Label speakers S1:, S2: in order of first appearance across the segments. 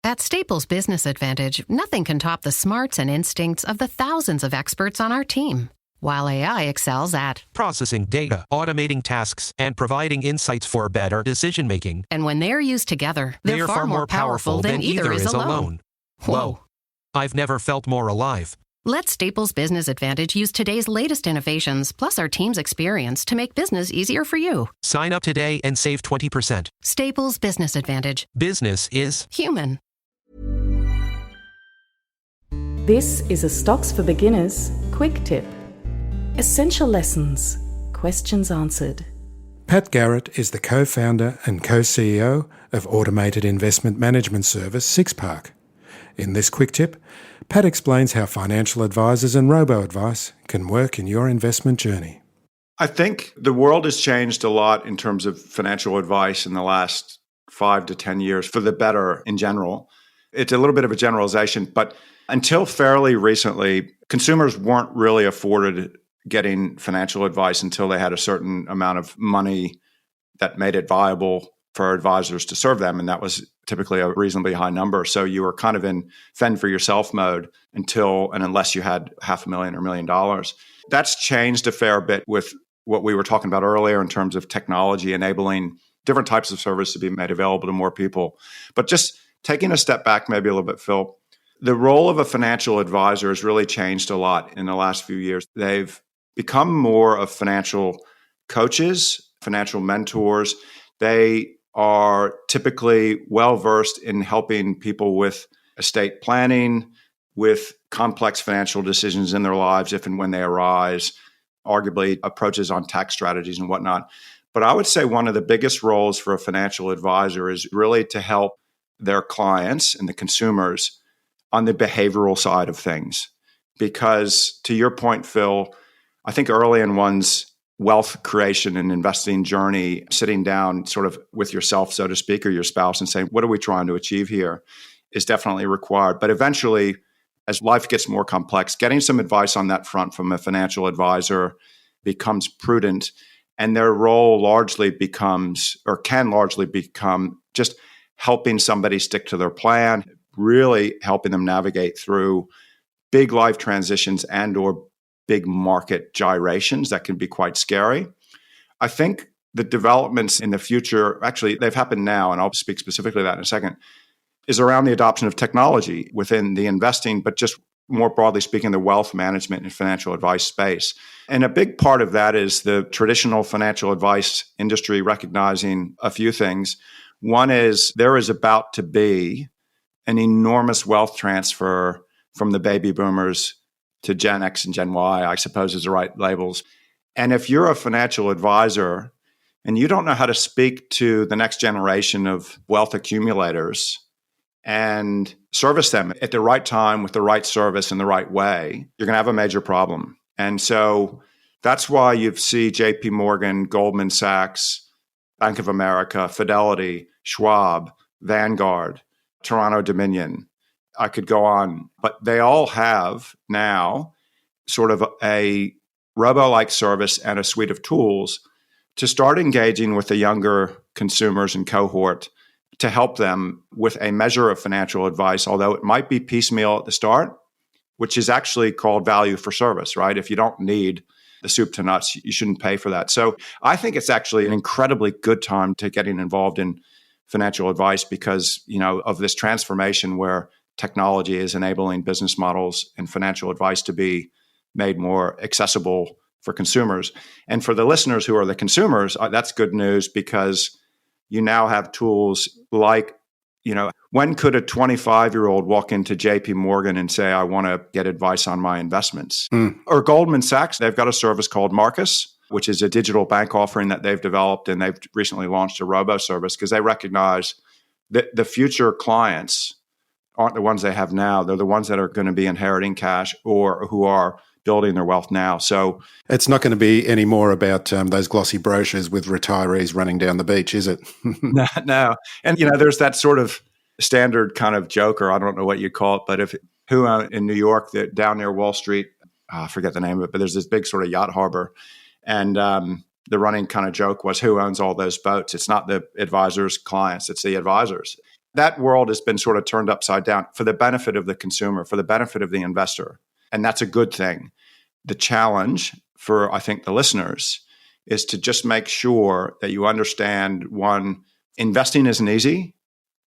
S1: At Staples Business Advantage, nothing can top the smarts and instincts of the thousands of experts on our team. While AI excels at
S2: processing data, automating tasks, and providing insights for better decision-making.
S1: And when they're used together, they're far more powerful than either is alone. Whoa.
S2: I've never felt more alive.
S1: Let Staples Business Advantage use today's latest innovations, plus our team's experience to make business easier for you.
S2: Sign up today and save 20%.
S1: Staples Business Advantage.
S2: Business is
S1: human.
S3: This is a Stocks for Beginners quick tip. Essential lessons. Questions answered.
S4: Pate Garrett is the co-founder and co-CEO of automated investment management service SixPark. In this quick tip, Pat explains how financial advisors and robo-advice can work in your investment journey.
S5: I think the world has changed a lot in terms of financial advice in the last 5 to 10 years for the better in general. It's a little bit of a generalization, but until fairly recently, consumers weren't really afforded getting financial advice until they had a certain amount of money that made it viable for advisors to serve them. And that was typically a reasonably high number. So you were kind of in fend for yourself mode unless you had $500,000 or $1 million. That's changed a fair bit with what we were talking about earlier in terms of technology enabling different types of service to be made available to more people. But just taking a step back maybe a little bit, Phil, the role of a financial advisor has really changed a lot in the last few years. They've become more of financial coaches, financial mentors. They are typically well-versed in helping people with estate planning, with complex financial decisions in their lives, if and when they arise, arguably approaches on tax strategies and whatnot. But I would say one of the biggest roles for a financial advisor is really to help their clients and the consumers on the behavioral side of things. Because to your point, Phil, I think early in one's wealth creation and investing journey, sitting down sort of with yourself, so to speak, or your spouse and saying, what are we trying to achieve here, is definitely required. But eventually, as life gets more complex, getting some advice on that front from a financial advisor becomes prudent. And their role largely becomes, or can largely become, just helping somebody stick to their plan, really helping them navigate through big life transitions and or big market gyrations that can be quite scary. I think the developments in the future, actually, they've happened now, and I'll speak specifically to that in a second, is around the adoption of technology within the investing, but just more broadly speaking, the wealth management and financial advice space. And a big part of that is the traditional financial advice industry recognizing a few things. One is there is about to be an enormous wealth transfer from the baby boomers to Gen X and Gen Y, I suppose is the right labels. And if you're a financial advisor and you don't know how to speak to the next generation of wealth accumulators and service them at the right time with the right service in the right way, you're going to have a major problem. And so that's why you see JP Morgan, Goldman Sachs, Bank of America, Fidelity, Schwab, Vanguard, Toronto Dominion. I could go on, but they all have now sort of a robo-like service and a suite of tools to start engaging with the younger consumers and cohort to help them with a measure of financial advice, although it might be piecemeal at the start, which is actually called value for service, right? If you don't need the soup to nuts, you shouldn't pay for that. So I think it's actually an incredibly good time to getting involved in financial advice because, of this transformation where technology is enabling business models and financial advice to be made more accessible for consumers. And for the listeners who are the consumers, that's good news because you now have tools like, when could a 25-year-old walk into JP Morgan and say, I want to get advice on my investments? Or Goldman Sachs, they've got a service called Marcus, which is a digital bank offering that they've developed, and they've recently launched a robo service because they recognize that the future clients aren't the ones they have now. They're the ones that are going to be inheriting cash or who are building their wealth now. So
S4: it's not going to be any more about those glossy brochures with retirees running down the beach, is it?
S5: No. And, there's that sort of standard kind of joke, or I don't know what you call it, but who in New York, down near Wall Street, I forget the name of it, but there's this big sort of yacht harbor. And the running kind of joke was, who owns all those boats? It's not the advisors' clients, it's the advisors. That world has been sort of turned upside down for the benefit of the consumer, for the benefit of the investor. And that's a good thing. The challenge for, I think, the listeners is to just make sure that you understand, one, investing isn't easy.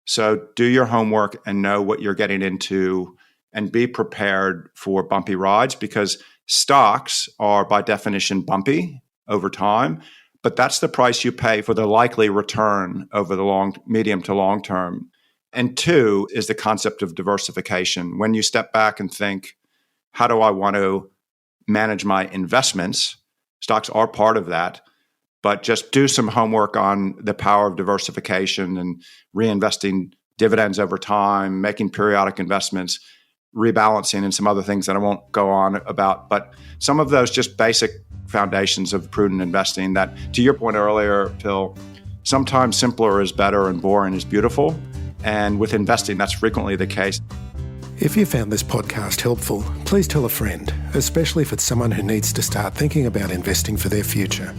S5: So do your homework and know what you're getting into and be prepared for bumpy rides, because stocks are by definition bumpy over time, but that's the price you pay for the likely return over the medium to long term. And two is the concept of diversification. When you step back and think, how do I want to manage my investments? Stocks are part of that, but just do some homework on the power of diversification and reinvesting dividends over time, making periodic investments, rebalancing, and some other things that I won't go on about. But some of those just basic foundations of prudent investing that, to your point earlier, Phil, sometimes simpler is better and boring is beautiful. And with investing, that's frequently the case.
S4: If you found this podcast helpful, please tell a friend, especially if it's someone who needs to start thinking about investing for their future.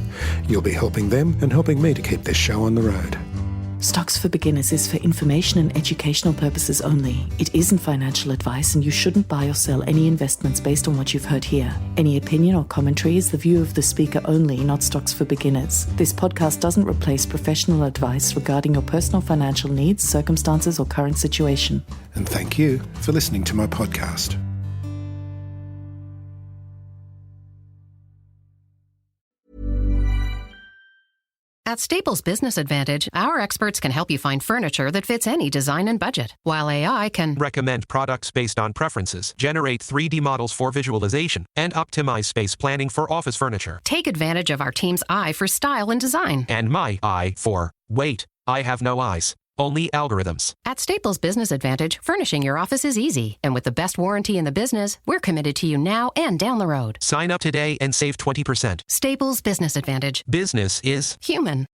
S4: You'll be helping them and helping me to keep this show on the road.
S3: Stocks for Beginners is for information and educational purposes only. It isn't financial advice, and you shouldn't buy or sell any investments based on what you've heard here. Any opinion or commentary is the view of the speaker only, not Stocks for Beginners. This podcast doesn't replace professional advice regarding your personal financial needs, circumstances, or current situation.
S4: And thank you for listening to my podcast.
S1: At Staples Business Advantage, our experts can help you find furniture that fits any design and budget, while AI can
S2: Recommend products based on preferences, generate 3D models for visualization, and optimize space planning for office furniture.
S1: take advantage of our team's eye for style and design.
S2: And my eye for, wait, I have no eyes. Only algorithms.
S1: At Staples Business Advantage, furnishing your office is easy. And with the best warranty in the business, we're committed to you now and down the road.
S2: Sign up today and save 20%.
S1: Staples Business Advantage.
S2: Business is
S1: Human.